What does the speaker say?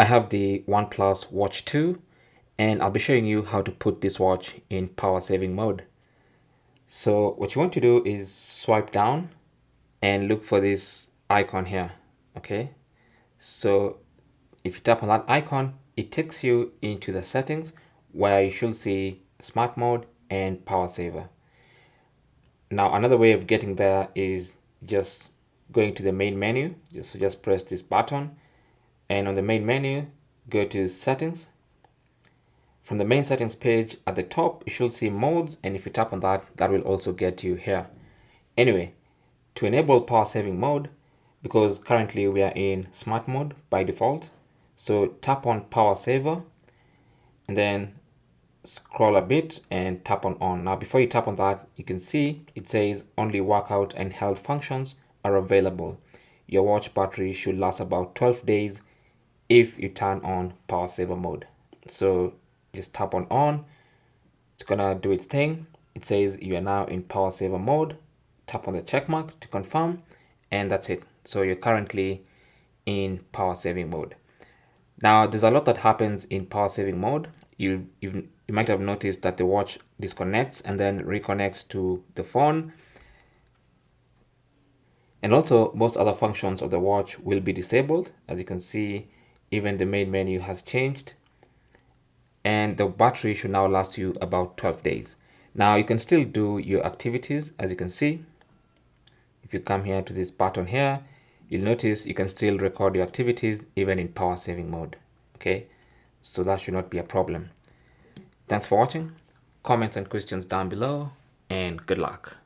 I have the OnePlus Watch 2 and I'll be showing you how to put this watch in power saving mode. So what you want to do is swipe down and look for this icon here. Okay, so if you tap on that icon, it takes you into the settings where you should see smart mode and power saver. Now another way of getting there is just going to the main menu. Just press this button, and on the main menu go to settings. From the main settings page at the top you should see modes, and if you tap on that, that will also get you here. Anyway, to enable power saving mode, because currently we are in smart mode by default, so tap on power saver and then scroll a bit and tap on on. Now before you tap on that, you can see it says only workout and health functions are available. Your watch battery should last about 12 days if you turn on power saver mode. So just tap on, it's gonna do its thing. It says you are now in power saver mode. Tap on the check mark to confirm, and that's it. So you're currently in power saving mode. Now there's a lot that happens in power saving mode. You might have noticed that the watch disconnects and then reconnects to the phone, and also most other functions of the watch will be disabled. As you can see, even the main menu has changed, and the battery should now last you about 12 days. Now you can still do your activities. As you can see, if you come here to this button here, you'll notice you can still record your activities even in power saving mode. Okay, so that should not be a problem. Thanks for watching. Comments and questions down below, and good luck.